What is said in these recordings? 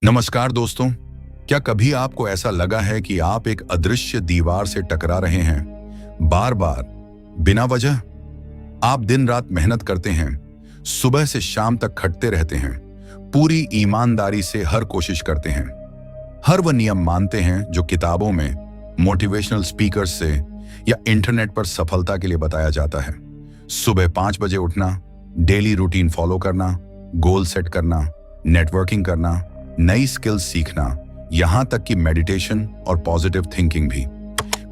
नमस्कार दोस्तों। क्या कभी आपको ऐसा लगा है कि आप एक अदृश्य दीवार से टकरा रहे हैं बार बार बिना वजह? आप दिन रात मेहनत करते हैं, सुबह से शाम तक खटते रहते हैं, पूरी ईमानदारी से हर कोशिश करते हैं, हर वह नियम मानते हैं जो किताबों में, मोटिवेशनल स्पीकर्स से या इंटरनेट पर सफलता के लिए बताया जाता है। सुबह 5 बजे उठना, डेली रूटीन फॉलो करना, गोल सेट करना, नेटवर्किंग करना, नई स्किल्स सीखना, यहां तक कि मेडिटेशन और पॉजिटिव थिंकिंग भी।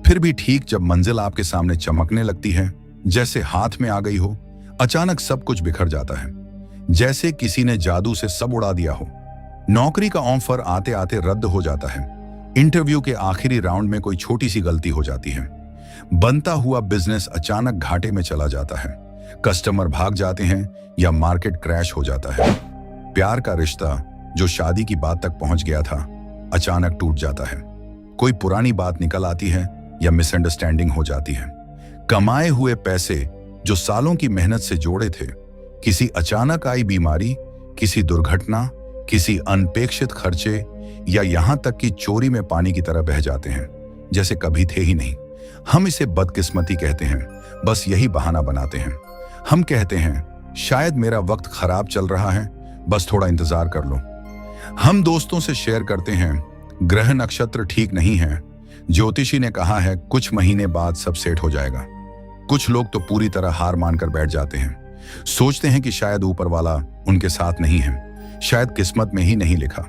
फिर भी ठीक जब मंजिल आपके सामने चमकने लगती है, जैसे हाथ में आ गई हो, अचानक सब कुछ बिखर जाता है, जैसे किसी ने जादू से सब उड़ा दिया हो। नौकरी का ऑफर आते आते रद्द हो जाता है, इंटरव्यू के आखिरी राउंड में कोई छोटी सी गलती हो जाती है, बनता हुआ बिजनेस अचानक घाटे में चला जाता है, कस्टमर भाग जाते हैं या मार्केट क्रैश हो जाता है। प्यार का रिश्ता जो शादी की बात तक पहुंच गया था, अचानक टूट जाता है। कोई पुरानी बात निकल आती है या मिसअंडरस्टैंडिंग हो जाती है। कमाए हुए पैसे जो सालों की मेहनत से जोड़े थे, किसी अचानक आई बीमारी, किसी दुर्घटना, किसी अनपेक्षित खर्चे या यहां तक कि चोरी में पानी की तरह बह जाते हैं, जैसे कभी थे ही नहीं। हम इसे बदकिस्मती कहते हैं, बस यही बहाना बनाते हैं। हम कहते हैं शायद मेरा वक्त खराब चल रहा है, बस थोड़ा इंतजार कर लो। हम दोस्तों से शेयर करते हैं ग्रह नक्षत्र ठीक नहीं है, ज्योतिषी ने कहा है कुछ महीने बाद सब सेट हो जाएगा। कुछ लोग तो पूरी तरह हार मानकर बैठ जाते हैं, सोचते हैं कि शायद ऊपर वाला उनके साथ नहीं है, शायद किस्मत में ही नहीं लिखा।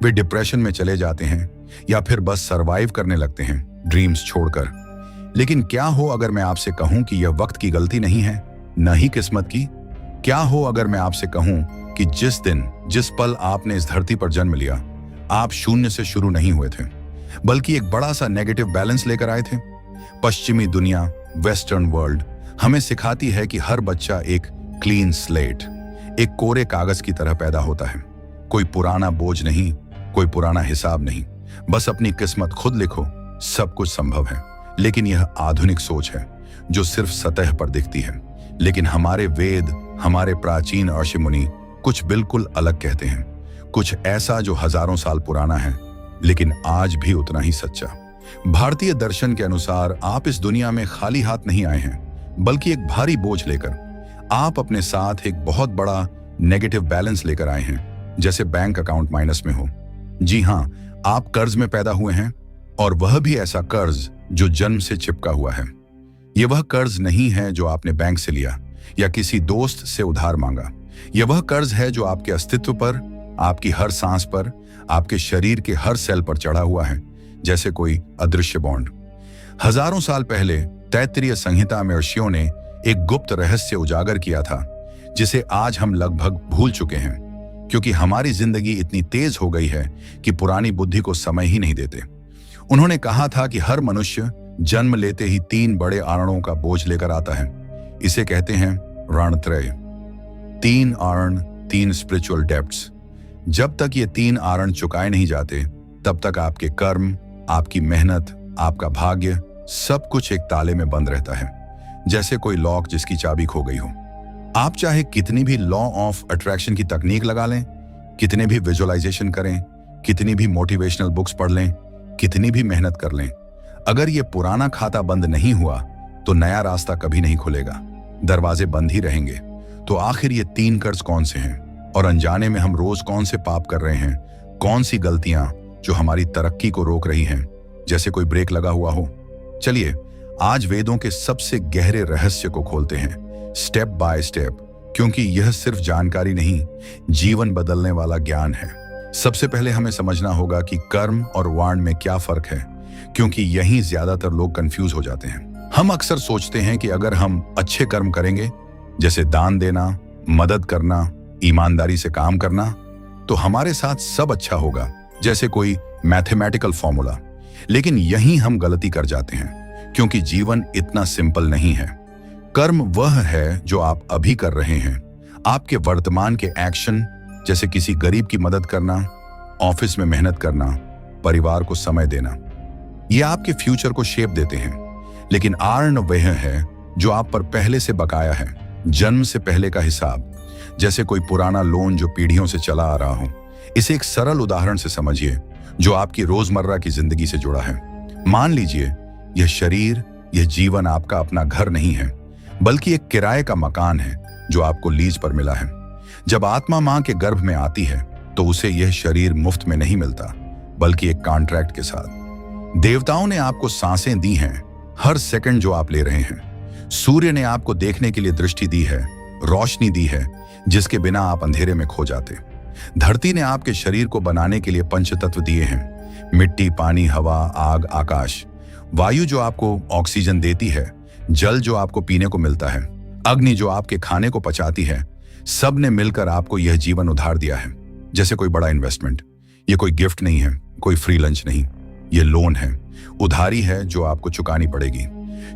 वे डिप्रेशन में चले जाते हैं या फिर बस सरवाइव करने लगते हैं ड्रीम्स छोड़कर। लेकिन क्या हो अगर मैं आपसे कहूं कि यह वक्त की गलती नहीं है, न ही किस्मत की? क्या हो अगर मैं आपसे कहूं कि जिस दिन, जिस पल आपने इस धरती पर जन्म लिया, आप शून्य से शुरू नहीं हुए थे, बल्कि एक बड़ा सा नेगेटिव बैलेंस लेकर आए थे? पश्चिमी दुनिया, वेस्टर्न वर्ल्ड हमें सिखाती है कि हर बच्चा एक क्लीन स्लेट, एक कोरे कागज की तरह पैदा होता है। कोई पुराना बोझ नहीं, कोई पुराना हिसाब नहीं, बस अपनी किस्मत खुद लिखो, सब कुछ संभव है। लेकिन यह आधुनिक सोच है जो सिर्फ सतह पर दिखती है। लेकिन हमारे वेद, हमारे प्राचीन ऋषि मुनि कुछ बिल्कुल अलग कहते हैं, कुछ ऐसा जो हजारों साल पुराना है, लेकिन आज भी उतना ही सच्चा। भारतीय दर्शन के अनुसार आप इस दुनिया में खाली हाथ नहीं आए हैं, बल्कि एक भारी बोझ लेकर। आप अपने साथ एक बहुत बड़ा नेगेटिव बैलेंस लेकर आए हैं, जैसे बैंक अकाउंट माइनस में हो। जी हाँ, आप कर्ज में पैदा हुए हैं, और वह भी ऐसा कर्ज जो जन्म से चिपका हुआ है। यह वह कर्ज नहीं है जो आपने बैंक से लिया या किसी दोस्त से उधार मांगा। यह वह कर्ज है जो आपके अस्तित्व पर, आपकी हर सांस पर, आपके शरीर के हर सेल पर चढ़ा हुआ है, जैसे कोई अदृश्य बॉन्ड। हजारों साल पहले तैत्तिरीय संहिता में ऋषियों ने एक गुप्त रहस्य उजागर किया था, जिसे आज हम लगभग भूल चुके हैं, क्योंकि हमारी जिंदगी इतनी तेज हो गई है कि पुरानी बुद्धि को समय ही नहीं देते। उन्होंने कहा था कि हर मनुष्य जन्म लेते ही 3 बड़े आरणों का बोझ लेकर आता है। इसे कहते हैं ऋणत्रय। 3 आरण, 3 स्पिरिचुअल डेब्ट्स। जब तक ये 3 आरण चुकाए नहीं जाते, तब तक आपके कर्म, आपकी मेहनत, आपका भाग्य, सब कुछ एक ताले में बंद रहता है, जैसे कोई लॉक जिसकी चाबी खो गई हो। आप चाहे कितनी भी लॉ ऑफ अट्रैक्शन की तकनीक लगा लें, कितने भी विजुअलाइजेशन करें, कितनी भी मोटिवेशनल बुक्स पढ़ लें, कितनी भी मेहनत कर लें, अगर ये पुराना खाता बंद नहीं हुआ तो नया रास्ता कभी नहीं खुलेगा, दरवाजे बंद ही रहेंगे। तो आखिर ये 3 कर्ज कौन से हैं, और अनजाने में हम रोज कौन से पाप कर रहे हैं? कौन सी गलतियां जो हमारी तरक्की को रोक रही हैं, जैसे कोई ब्रेक लगा हुआ हो? चलिए आज वेदों के सबसे गहरे रहस्य को खोलते हैं, स्टेप बाय स्टेप, क्योंकि यह सिर्फ जानकारी नहीं, जीवन बदलने वाला ज्ञान है। सबसे पहले हमें समझना होगा कि कर्म और वाण में क्या फर्क है, क्योंकि यहीं ज्यादातर लोग कंफ्यूज हो जाते हैं। हम अक्सर सोचते हैं कि अगर हम अच्छे कर्म करेंगे, जैसे दान देना, मदद करना, ईमानदारी से काम करना, तो हमारे साथ सब अच्छा होगा, जैसे कोई मैथमेटिकल फॉर्मूला। लेकिन यहीं हम गलती कर जाते हैं, क्योंकि जीवन इतना सिंपल नहीं है। कर्म वह है जो आप अभी कर रहे हैं, आपके वर्तमान के एक्शन, जैसे किसी गरीब की मदद करना, ऑफिस में मेहनत करना, परिवार को समय देना, ये आपके फ्यूचर को शेप देते हैं। लेकिन आर्ण वह है जो आप पर पहले से बकाया है, जन्म से पहले का हिसाब, जैसे कोई पुराना लोन जो पीढ़ियों से चला आ रहा हो। इसे एक सरल उदाहरण से समझिए जो आपकी रोजमर्रा की जिंदगी से जुड़ा है। मान लीजिए यह शरीर, यह जीवन आपका अपना घर नहीं है, बल्कि एक किराए का मकान है जो आपको लीज पर मिला है। जब आत्मा मां के गर्भ में आती है तो उसे यह शरीर मुफ्त में नहीं मिलता, बल्कि एक कॉन्ट्रैक्ट के साथ। देवताओं ने आपको सांसें दी हैं, हर सेकंड जो आप ले रहे हैं। सूर्य ने आपको देखने के लिए दृष्टि दी है, रोशनी दी है जिसके बिना आप अंधेरे में खो जाते। धरती ने आपके शरीर को बनाने के लिए पंचतत्व दिए हैं, मिट्टी, पानी, हवा, आग, आकाश। वायु जो आपको ऑक्सीजन देती है, जल जो आपको पीने को मिलता है, अग्नि जो आपके खाने को पचाती है। सब ने मिलकर आपको यह जीवन उधार दिया है, जैसे कोई बड़ा इन्वेस्टमेंट। ये कोई गिफ्ट नहीं है, कोई फ्री लंच नहीं, ये लोन है, उधारी है जो आपको चुकानी पड़ेगी।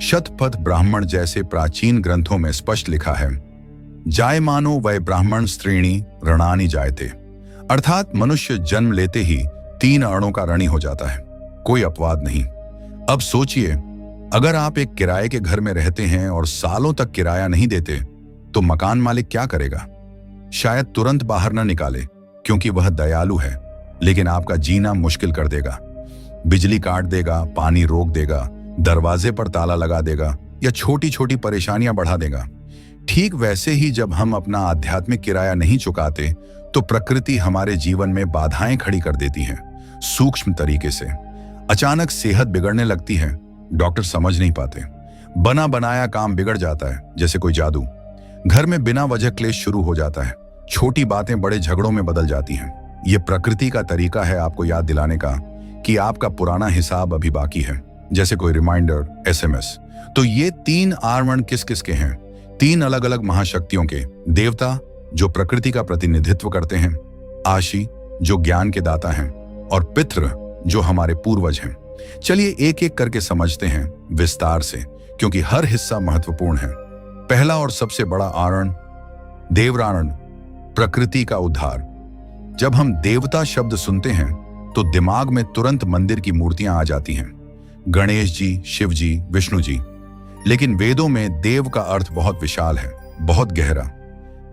शतपथ ब्राह्मण जैसे प्राचीन ग्रंथों में स्पष्ट लिखा है, जायमानो वै ब्राह्मण स्त्रीणी ऋणानि जायते, अर्थात मनुष्य जन्म लेते ही 3 अणों का ऋणी हो जाता है। कोई अपवाद नहीं। अब सोचिए, अगर आप एक किराए के घर में रहते हैं और सालों तक किराया नहीं देते तो मकान मालिक क्या करेगा? शायद तुरंत बाहर न निकाले क्योंकि वह दयालु है, लेकिन आपका जीना मुश्किल कर देगा। बिजली काट देगा, पानी रोक देगा, दरवाजे पर ताला लगा देगा या छोटी छोटी परेशानियां बढ़ा देगा। ठीक वैसे ही जब हम अपना आध्यात्मिक किराया नहीं चुकाते तो प्रकृति हमारे जीवन में बाधाएं खड़ी कर देती है, सूक्ष्म तरीके से। अचानक सेहत बिगड़ने लगती है, डॉक्टर समझ नहीं पाते। बना बनाया काम बिगड़ जाता है जैसे कोई जादू। घर में बिना वजह क्लेश शुरू हो जाता है, छोटी बातें बड़े झगड़ों में बदल जाती हैं। ये प्रकृति का तरीका है आपको याद दिलाने का कि आपका पुराना हिसाब अभी बाकी है, जैसे कोई रिमाइंडर, SMS। तो ये 3 आर्मण किस किस के हैं? 3 अलग अलग महाशक्तियों के। देवता जो प्रकृति का प्रतिनिधित्व करते हैं, आशी जो ज्ञान के दाता हैं, और पितृ जो हमारे पूर्वज हैं। चलिए एक एक करके समझते हैं विस्तार से, क्योंकि हर हिस्सा महत्वपूर्ण है। पहला और सबसे बड़ा आरण, देवरारण, प्रकृति का उद्धार। जब हम देवता शब्द सुनते हैं तो दिमाग में तुरंत मंदिर की मूर्तियां आ जाती हैं, गणेश जी, शिव जी, विष्णु जी। लेकिन वेदों में देव का अर्थ बहुत विशाल है, बहुत गहरा।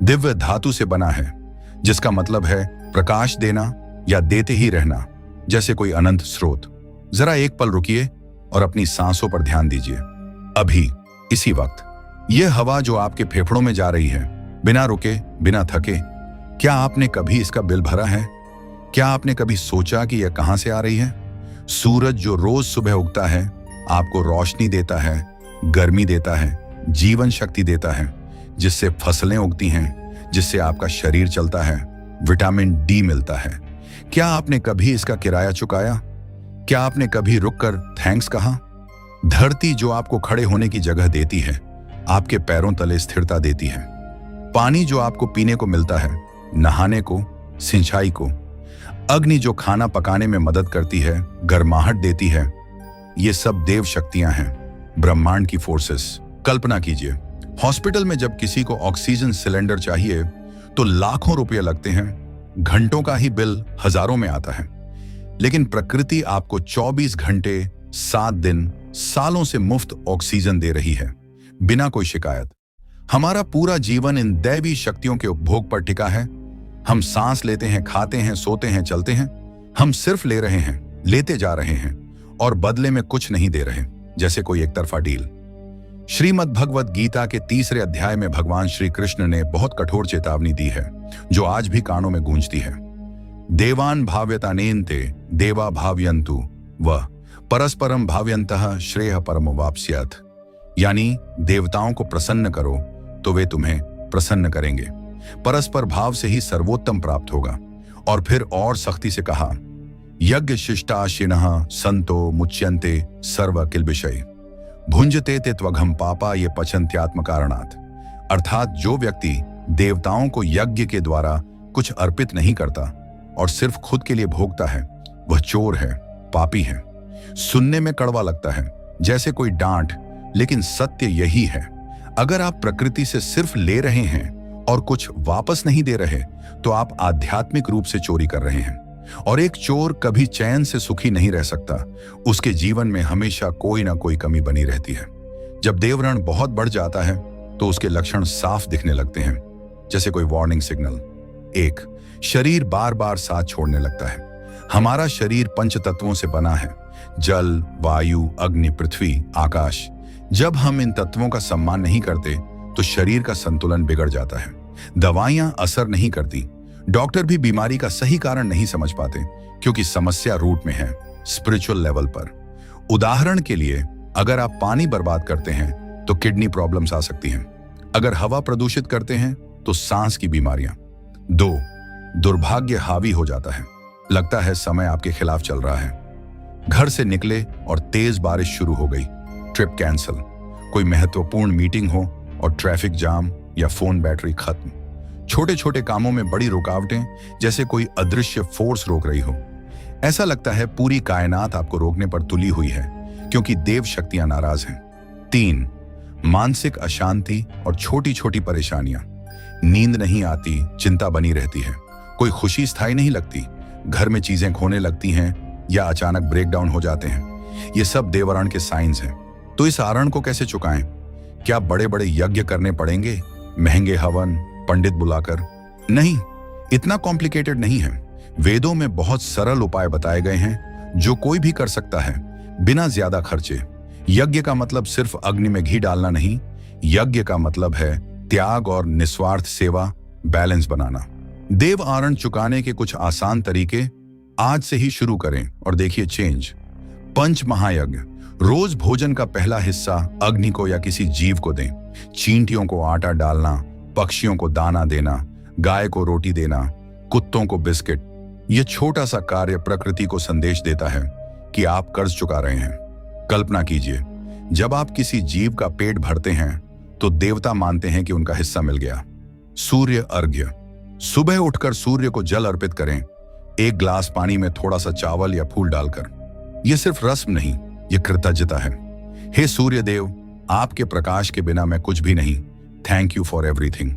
दिव्य धातु से बना है, जिसका मतलब है प्रकाश देना या देते ही रहना, जैसे कोई अनंत स्रोत। जरा एक पल रुकिए और अपनी सांसों पर ध्यान दीजिए। अभी इसी वक्त यह हवा जो आपके फेफड़ों में जा रही है, बिना रुके, बिना थके, क्या आपने कभी इसका बिल भरा है? क्या आपने कभी सोचा कि यह कहां से आ रही है? सूरज जो रोज सुबह उगता है, आपको रोशनी देता है, गर्मी देता है, जीवन शक्ति देता है, जिससे फसलें उगती हैं, जिससे आपका शरीर चलता है, विटामिन डी मिलता है। क्या आपने कभी इसका किराया चुकाया? क्या आपने कभी रुककर थैंक्स कहा? धरती जो आपको खड़े होने की जगह देती है, आपके पैरों तले स्थिरता देती है। पानी जो आपको पीने को मिलता है, नहाने को, सिंचाई को। अग्नि जो खाना पकाने में मदद करती है, गर्माहट देती है। ये सब देव शक्तियां हैं, ब्रह्मांड की फोर्सेस। कल्पना कीजिए, हॉस्पिटल में जब किसी को ऑक्सीजन सिलेंडर चाहिए तो लाखों रुपए लगते हैं, घंटों का ही बिल हजारों में आता है। लेकिन प्रकृति आपको 24 घंटे, 7 दिन, सालों से मुफ्त ऑक्सीजन दे रही है, बिना कोई शिकायत। हमारा पूरा जीवन इन दैवी शक्तियों के उपभोग पर टिका है। हम सांस लेते हैं, खाते हैं, सोते हैं, चलते हैं। हम सिर्फ ले रहे हैं, लेते जा रहे हैं और बदले में कुछ नहीं दे रहे, जैसे कोई एक तरफा डील। श्रीमद् भगवत गीता के 3 अध्याय में भगवान श्री कृष्ण ने बहुत कठोर चेतावनी दी है, जो आज भी कानों में गूंजती है। देवान भाव्यतानेन्ते देवा भाव्यन्तु व परस्परम भाव्यन्तः श्रेय परम वाप्स्यात्। यानी देवताओं को प्रसन्न करो तो वे तुम्हें प्रसन्न करेंगे। परस्पर भाव से ही सर्वोत्तम प्राप्त होगा। और फिर और सख्ती से कहा, यज्ञ शिष्टाशिनः संतो मुच्यन्ते सर्व किल्बिषय भुंजते ते त्वघम पापा ये पचन्त्यात्म कारणात्। अर्थात जो व्यक्ति देवताओं को यज्ञ के द्वारा कुछ अर्पित नहीं करता और सिर्फ खुद के लिए भोगता है, वह चोर है, पापी है। सुनने में कड़वा लगता है, जैसे कोई डांट, लेकिन सत्य यही है। अगर आप प्रकृति से सिर्फ ले रहे हैं और कुछ वापस नहीं दे रहे, तो आप आध्यात्मिक रूप से चोरी कर रहे हैं। और एक चोर कभी चैन से सुखी नहीं रह सकता, उसके जीवन में हमेशा कोई ना कोई कमी बनी रहती है। जब देवऋण बहुत बढ़ जाता है तो उसके लक्षण साफ दिखने लगते हैं, जैसे कोई वार्निंग सिग्नल। 1. शरीर बार बार साथ छोड़ने लगता है। हमारा शरीर पंच तत्वों से बना है, जल, वायु, अग्नि, पृथ्वी, आकाश। जब हम इन तत्वों का सम्मान नहीं करते तो शरीर का संतुलन बिगड़ जाता है। दवाइयां असर नहीं करती, डॉक्टर भी बीमारी का सही कारण नहीं समझ पाते, क्योंकि समस्या रूट में है, स्पिरिचुअल लेवल पर। उदाहरण के लिए, अगर आप पानी बर्बाद करते हैं तो किडनी प्रॉब्लम्स आ सकती हैं। अगर हवा प्रदूषित करते हैं तो सांस की बीमारियां। 2, दुर्भाग्य हावी हो जाता है। लगता है समय आपके खिलाफ चल रहा है। घर से निकले और तेज बारिश शुरू हो गई, ट्रिप कैंसिल। कोई महत्वपूर्ण मीटिंग हो और ट्रैफिक जाम या फोन बैटरी खत्म। छोटे छोटे कामों में बड़ी रुकावटें, जैसे कोई अदृश्य फोर्स रोक रही हो। ऐसा लगता है पूरी कायनात आपको रोकने पर तुली हुई है, क्योंकि देव शक्तियां नाराज हैं। 3, मानसिक अशांति और छोटी छोटी परेशानियां। नींद नहीं आती, चिंता बनी रहती है, कोई खुशी स्थायी नहीं लगती, घर में चीजें खोने लगती हैं या अचानक ब्रेकडाउन हो जाते हैं। ये सब देवरण के साइंस हैं। तो इस आरण को कैसे चुकाएं? क्या बड़े बड़े यज्ञ करने पड़ेंगे, महंगे हवन, पंडित बुलाकर? नहीं, इतना कॉम्प्लिकेटेड नहीं है। वेदों में बहुत सरल उपाय बताए गए हैं जो कोई भी कर सकता है, बिना ज्यादा खर्चे। यज्ञ का मतलब सिर्फ अग्नि में घी डालना नहीं, यज्ञ का मतलब है त्याग और निस्वार्थ सेवा, बैलेंस बनाना। देव आरण चुकाने के कुछ आसान तरीके आज से ही शुरू करें और देखिए चेंज। पंच महायज्ञ। रोज भोजन का पहला हिस्सा अग्नि को या किसी जीव को दें। चींटियों को आटा डालना, पक्षियों को दाना देना, गाय को रोटी देना, कुत्तों को बिस्किट। यह छोटा सा कार्य प्रकृति को संदेश देता है कि आप कर्ज चुका रहे हैं। कल्पना कीजिए, जब आप किसी जीव का पेट भरते हैं तो देवता मानते हैं कि उनका हिस्सा मिल गया। सूर्य अर्घ्य। सुबह उठकर सूर्य को जल अर्पित करें, एक ग्लास पानी में थोड़ा सा चावल या फूल डालकर। यह सिर्फ रस्म नहीं, यह कृतज्ञता है। हे सूर्य देव, आपके प्रकाश के बिना मैं कुछ भी नहीं, थैंक यू फॉर एवरीथिंग।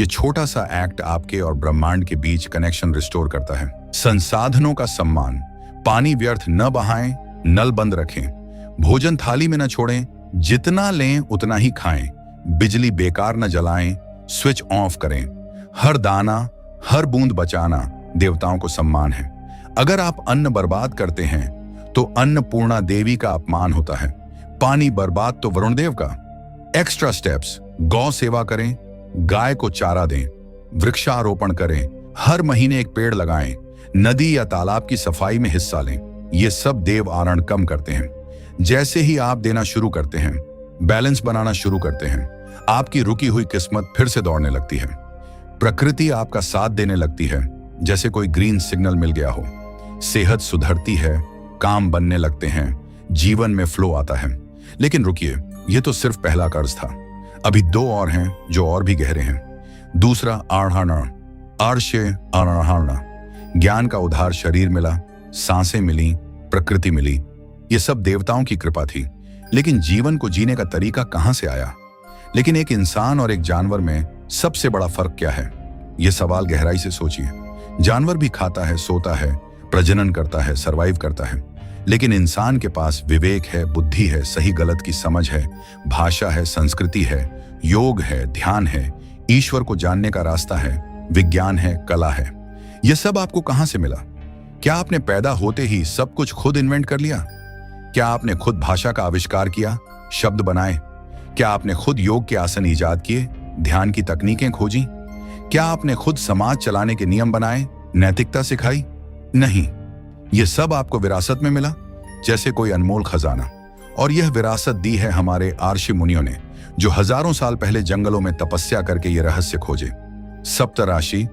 यह छोटा सा एक्ट आपके और ब्रह्मांड के बीच कनेक्शन रिस्टोर करता है। संसाधनों का सम्मान। पानी व्यर्थ न बहाएं, नल बंद रखें, भोजन थाली में न छोड़ें, जितना लें उतना ही खाएं, बिजली बेकार न जलाएं, स्विच ऑफ करें। हर दाना, हर बूंद बचाना देवताओं को सम्मान है। अगर आप अन्न बर्बाद करते हैं तो अन्नपूर्णा देवी का अपमान होता है। पानी बर्बाद तो वरुण देव का। Extra steps. गौ सेवा करें, गाय को चारा दें, वृक्षारोपण करें, हर महीने एक पेड़ लगाएं, नदी या तालाब की सफाई में हिस्सा लें। ये सब देव आरण कम करते हैं। जैसे ही आप देना शुरू करते हैं, बैलेंस बनाना शुरू करते हैं, आपकी रुकी हुई किस्मत फिर से दौड़ने लगती है। प्रकृति आपका साथ देने लगती है, जैसे कोई ग्रीन सिग्नल मिल गया हो। सेहत सुधरती है, काम बनने लगते हैं, जीवन में फ्लो आता है। लेकिन रुकिए, यह तो सिर्फ पहला कर्ज था। अभी 2 और हैं जो और भी गहरे हैं। दूसरा आढ़ाना, आर्ष्य आढ़ाना। ज्ञान का उधार शरीर मिला, सांसें मिली, प्रकृति मिली। ये सब देवताओं की कृपा थी। लेकिन जीवन को जीने का तरीका कहां से आया? लेकिन एक इंसान और एक जानवर में सबसे बड़ा फर्क क्या है? यह सवाल गहराई से सोचिए। जानवर भी खाता है, सोता है, प्रजनन करता है, सरवाइव करता है। लेकिन इंसान के पास विवेक है, बुद्धि है, सही गलत की समझ है, भाषा है, संस्कृति है, योग है, ध्यान है, ईश्वर को जानने का रास्ता है, विज्ञान है, कला है। यह सब आपको कहां से मिला? क्या आपने पैदा होते ही सब कुछ खुद इन्वेंट कर लिया? क्या आपने खुद भाषा का आविष्कार किया, शब्द बनाए? क्या आपने खुद योग के आसन ईजाद किए, ध्यान की तकनीकें खोजी? क्या आपने खुद समाज चलाने के नियम बनाए, नैतिकता सिखाई? नहीं, यह सब आपको विरासत में मिला, जैसे कोई अनमोल खजाना। और यह विरासत दी है हमारे आर्षि मुनियों ने, जो हजारों साल पहले जंगलों में तपस्या करके ये रहस्य खोजे। सप्तराशि,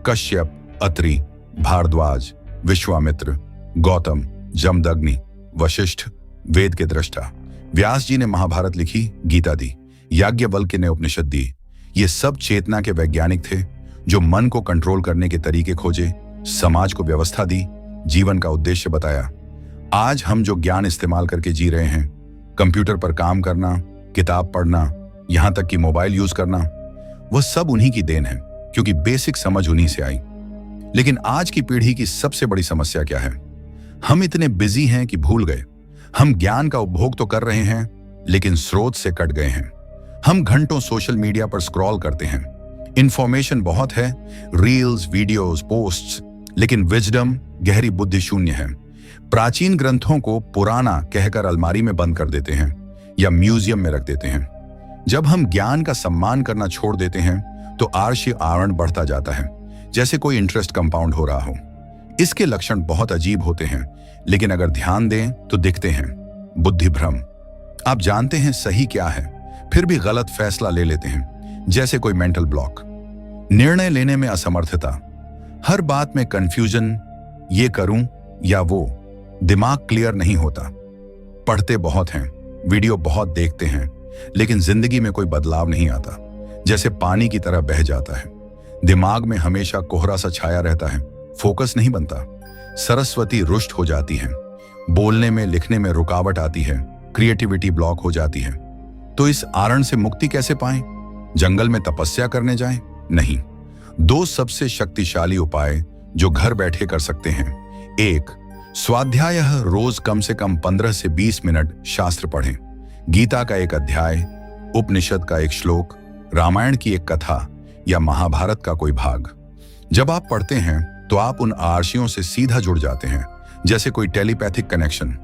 कश्यप, अत्रि, भारद्वाज, विश्वामित्र, गौतम, जमदग्नि, वशिष्ठ, वेद के दृष्टा। व्यास जी ने महाभारत लिखी, गीता दी, याज्ञवल्क्य ने उपनिषद दी। ये सब चेतना के वैज्ञानिक थे, जो मन को कंट्रोल करने के तरीके खोजे, समाज को व्यवस्था दी, जीवन का उद्देश्य बताया। आज हम जो ज्ञान इस्तेमाल करके जी रहे हैं, कंप्यूटर पर काम करना, किताब पढ़ना, यहां तक कि मोबाइल यूज करना, वह सब उन्हीं की देन है, क्योंकि बेसिक समझ उन्हीं से आई। लेकिन आज की पीढ़ी की सबसे बड़ी समस्या क्या है? हम इतने बिजी हैं कि भूल गए। हम ज्ञान का उपभोग तो कर रहे हैं, लेकिन स्रोत से कट गए हैं। हम घंटों सोशल मीडिया पर स्क्रॉल करते हैं, इंफॉर्मेशन बहुत है, रील्स, वीडियोस, पोस्ट्स, लेकिन विजडम, गहरी बुद्धि शून्य है। प्राचीन ग्रंथों को पुराना कहकर अलमारी में बंद कर देते हैं या म्यूजियम में रख देते हैं। जब हम ज्ञान का सम्मान करना छोड़ देते हैं तो आर्षी आवरण बढ़ता जाता है, जैसे कोई इंटरेस्ट कंपाउंड हो रहा हो। इसके लक्षण बहुत अजीब होते हैं, लेकिन अगर ध्यान दें तो दिखते हैं। बुद्धि भ्रम। आप जानते हैं सही क्या है, फिर भी गलत फैसला ले लेते हैं, जैसे कोई मेंटल ब्लॉक। निर्णय लेने में असमर्थता, हर बात में कंफ्यूजन, ये करूं या वो। दिमाग क्लियर नहीं होता। पढ़ते बहुत हैं, वीडियो बहुत देखते हैं, लेकिन जिंदगी में कोई बदलाव नहीं आता, जैसे पानी की तरह बह जाता है। दिमाग में हमेशा कोहरा सा छाया रहता है, फोकस नहीं बनता। सरस्वती रुष्ट हो जाती है, बोलने में लिखने में रुकावट आती है, क्रिएटिविटी ब्लॉक हो जाती है। तो इस आरण से मुक्ति कैसे पाएं? जंगल में तपस्या करने जाएं? नहीं। 2 सबसे शक्तिशाली उपाय जो घर बैठे कर सकते हैं। 1, स्वाध्याय, रोज कम से कम 15 से 20 मिनट शास्त्र पढ़ें। गीता का एक अध्याय, उपनिषद का एक श्लोक, रामायण की एक कथा या महाभारत का कोई भाग। जब आप पढ़ते हैं तो आप उन आर्षियों से सीधा जुड़ जाते हैं, जैसे कोई टेलीपैथिक कनेक्शन।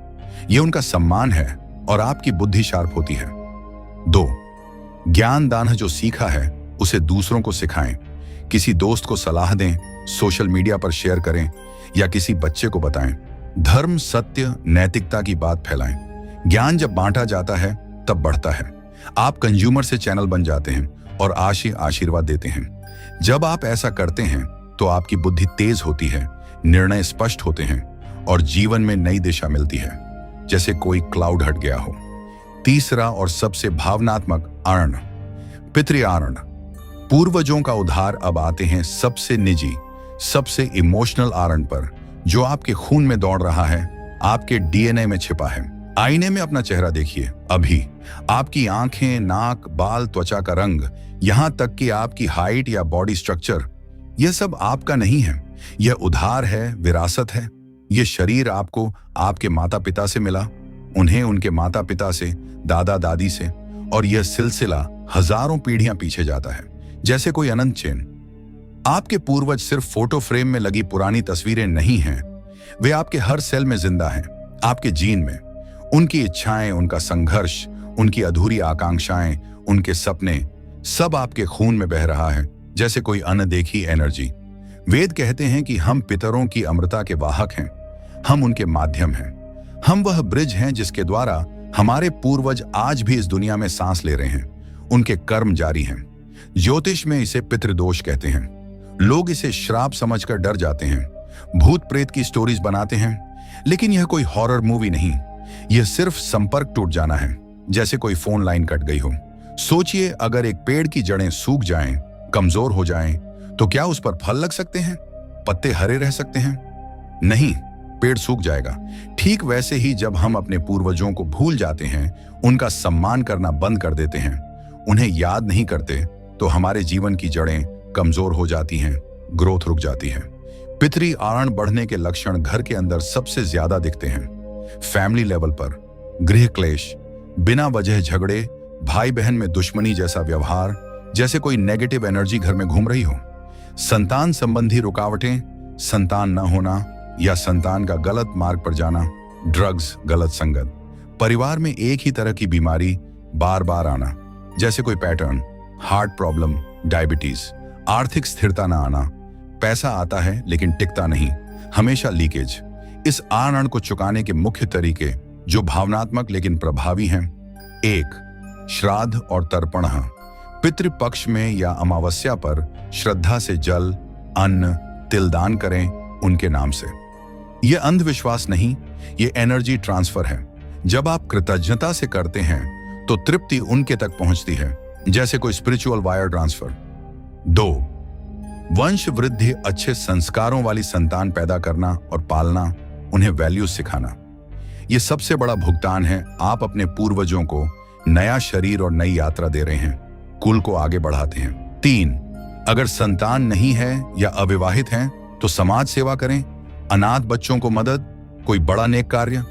ये उनका सम्मान है और आपकी बुद्धि शार्प होती है। 2, ज्ञान दान जो सीखा है उसे दूसरों को सिखाएं। किसी दोस्त को सलाह दें, सोशल मीडिया पर शेयर करें या किसी बच्चे को बताएं। धर्म, सत्य, नैतिकता की बात फैलाएं। ज्ञान जब बांटा जाता है तब बढ़ता है। आप कंज्यूमर से चैनल बन जाते हैं और आशीर्वाद देते हैं। जब आप ऐसा करते हैं तो आपकी बुद्धि तेज होती है, निर्णय स्पष्ट होते हैं और जीवन में नई दिशा मिलती है, जैसे कोई क्लाउड हट गया हो। 3 और सबसे भावनात्मक आरण, पितृ आरण। पूर्वजों का उद्धार अब आते हैं सबसे निजी, सबसे इमोशनल आरण पर, जो आपके खून में दौड़ रहा है, आपके डीएनए में छिपा है। आईने में अपना चेहरा देखिए अभी। आपकी आंखें, नाक, बाल, त्वचा का रंग, यहां तक कि आपकी हाइट या बॉडी स्ट्रक्चर, यह सब आपका नहीं है। यह उधार है, विरासत है। यह शरीर आपको आपके माता पिता से मिला, उन्हें उनके माता पिता से, दादा दादी से, और यह सिलसिला हजारों पीढ़ियां पीछे जाता है, जैसे कोई अनंत चेन। आपके पूर्वज सिर्फ फोटो फ्रेम में लगी पुरानी तस्वीरें नहीं हैं, वे आपके हर सेल में जिंदा हैं, आपके जीन में। उनकी इच्छाएं, उनका संघर्ष, उनकी अधूरी आकांक्षाएं, उनके सपने, सब आपके खून में बह रहा है, जैसे कोई अनदेखी एनर्जी। वेद कहते हैं कि हम पितरों की अमृता के वाहक हैं, हम उनके माध्यम हैं, हम वह ब्रिज हैं जिसके द्वारा हमारे पूर्वज आज भी इस दुनिया में सांस ले रहे हैं, उनके कर्म जारी हैं। ज्योतिष में इसे पितृदोष कहते हैं। लोग इसे श्राप समझकर डर जाते हैं, भूत प्रेत की स्टोरीज बनाते हैं, लेकिन यह कोई हॉरर मूवी नहीं, यह सिर्फ संपर्क टूट जाना है, जैसे कोई फोन लाइन कट गई हो। सोचिए, अगर एक पेड़ की जड़ें सूख जाएं, कमजोर हो जाएं, तो क्या उस पर फल लग सकते हैं? पत्ते हरे रह सकते हैं? नहीं, पेड़ सूख जाएगा। ठीक वैसे ही जब हम अपने पूर्वजों को भूल जाते हैं, उनका सम्मान करना बंद कर देते हैं, उन्हें याद नहीं करते, तो हमारे जीवन की जड़ें कमजोर हो जाती हैं, ग्रोथ रुक जाती है। पितृ आरण बढ़ने के लक्षण घर के अंदर सबसे ज्यादा दिखते हैं। फैमिली लेवल पर गृह क्लेश, बिना वजह झगड़े, भाई बहन में दुश्मनी जैसा व्यवहार, जैसे कोई नेगेटिव एनर्जी घर में घूम रही हो। संतान संबंधी रुकावटें, संतान न होना या संतान का गलत मार्ग पर जाना, ड्रग्स, गलत संगत, परिवार में एक ही तरह की बीमारी बार बार आना, जैसे कोई पैटर्न, हार्ट प्रॉब्लम, डायबिटीज, आर्थिक स्थिरता न आना, पैसा आता है लेकिन टिकता नहीं, हमेशा लीकेज। इस आरण को चुकाने के मुख्य तरीके, जो भावनात्मक लेकिन प्रभावी हैं। 1, श्राद्ध और तर्पण। पितृपक्ष में या अमावस्या पर श्रद्धा से जल, अन्न, तिल दान करें उनके नाम से। यह अंधविश्वास नहीं, यह एनर्जी ट्रांसफर है। जब आप कृतज्ञता से करते हैं तो तृप्ति उनके तक पहुंचती है, जैसे कोई स्पिरिचुअल वायर ट्रांसफर। 2, वंश वृद्धि, अच्छे संस्कारों वाली संतान पैदा करना और पालना, उन्हें वैल्यूज सिखाना। यह सबसे बड़ा भुगतान है। आप अपने पूर्वजों को नया शरीर और नई यात्रा दे रहे हैं, कुल को आगे बढ़ाते हैं। 3, अगर संतान नहीं है या अविवाहित हैं तो समाज सेवा करें, अनाथ बच्चों को मदद, कोई बड़ा नेक कार्य,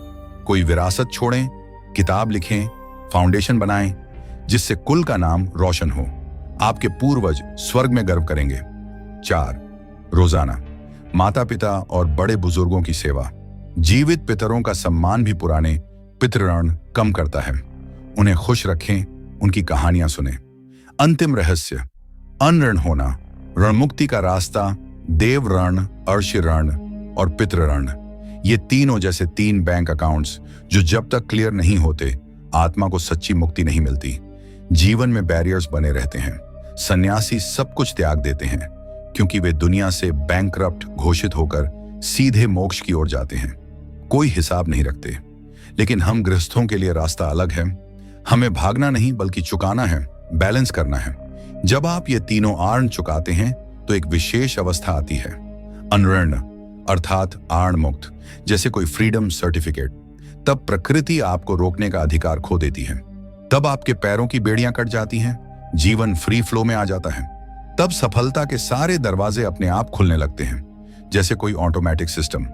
कोई विरासत छोड़ें, किताब लिखें, फाउंडेशन बनाएं, जिससे कुल का नाम रोशन हो। आपके पूर्वज स्वर्ग में गर्व करेंगे। 4. रोजाना माता पिता और बड़े बुजुर्गों की सेवा। जीवित पितरों का सम्मान भी पुराने पितृऋण कम करता है। उन्हें खुश रखें, उनकी कहानियां सुने। अंतिम रहस्य, अनऋण होना। ऋणमुक्ति का रास्ता देव ऋण, अर्श ऋण और पितृ ऋण, ये तीनों जैसे 3 बैंक अकाउंट्स जो जब तक क्लियर नहीं होते आत्मा को सच्ची मुक्ति नहीं मिलती। जीवन में बैरियर्स बने रहते हैं। सन्यासी सब कुछ त्याग देते हैं क्योंकि वे दुनिया से बैंकरप्ट घोषित होकर सीधे मोक्ष की ओर जाते हैं। कोई हिसाब नहीं रखते। लेकिन हम गृहस्थों के लिए रास्ता अलग है। हमें भागना नहीं बल्कि चुकाना है, बैलेंस करना है। जब आप ये तीनों आर्ण चुकाते हैं तो एक विशेष अवस्था आती है, अनऋण अर्थात आर्ण मुक्त, जैसे कोई फ्रीडम सर्टिफिकेट। तब प्रकृति आपको रोकने का अधिकार खो देती है। तब आपके पैरों की बेड़ियां कट जाती हैं, जीवन फ्री फ्लो में आ जाता है। तब सफलता के सारे दरवाजे अपने आप खुलने लगते हैं, जैसे कोई ऑटोमेटिक सिस्टम।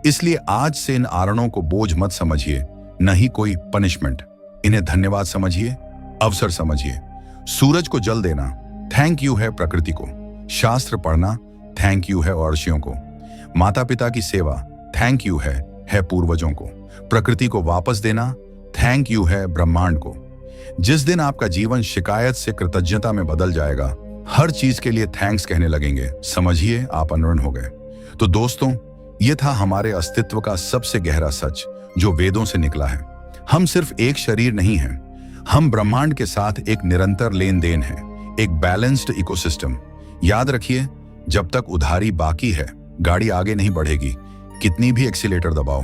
इसलिए आज से इन आरणों को बोझ मत समझिए, न ही कोई पनिशमेंट। इन्हें धन्यवाद समझिए, अवसर समझिए। सूरज को जल देना थैंक यू है प्रकृति को। शास्त्र पढ़ना थैंक यू है अर्षियों को। माता पिता की सेवा थैंक यू है पूर्वजों को। प्रकृति को वापस देना थैंक यू है ब्रह्मांड को। जिस दिन आपका जीवन शिकायत से कृतज्ञता में बदल जाएगा, हर चीज के लिए थैंक्स कहने लगेंगे, समझिए आप अनऋण हो गए। तो दोस्तों, ये था हमारे अस्तित्व का सबसे गहरा सच जो वेदों से निकला है। हम सिर्फ एक शरीर नहीं हैं, हम ब्रह्मांड के साथ एक निरंतर लेन देन है, एक बैलेंस्ड इकोसिस्टम। याद रखिए, जब तक उधारी बाकी है गाड़ी आगे नहीं बढ़ेगी, कितनी भी एक्सीलेटर दबाओ।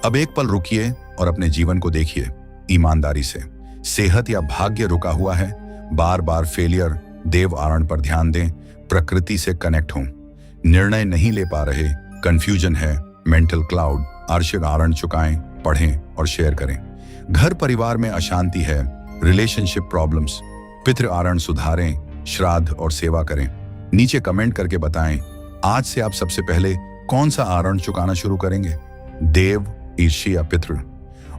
अब एक पल रुकिए और अपने जीवन को देखिए ईमानदारी से। सेहत या भाग्य रुका हुआ है, बार बार फेलियर, देव आरण पर ध्यान दें, प्रकृति से कनेक्ट हों। निर्णय नहीं ले पा रहे, कंफ्यूजन है, मेंटल क्लाउड, आर्शिक आरण चुकाएं, पढ़ें और शेयर करें। घर परिवार में अशांति है, रिलेशनशिप प्रॉब्लम्स, पितृ आरण सुधारें, श्राद्ध और सेवा करें। नीचे कमेंट करके बताएं आज से आप सबसे पहले कौन सा आरण चुकाना शुरू करेंगे, देव, ईर्ष्या या पितृ।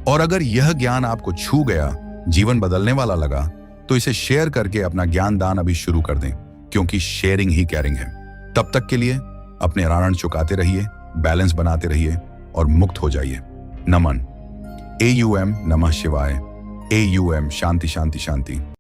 और अगर यह ज्ञान आपको छू गया, जीवन बदलने वाला लगा, तो इसे शेयर करके अपना ज्ञान दान अभी शुरू कर दें, क्योंकि शेयरिंग ही केयरिंग है। तब तक के लिए अपने आरण चुकाते रहिए, बैलेंस बनाते रहिए और मुक्त हो जाइए। नमन। AUM नमः शिवाय। AUM शांति शांति शांति।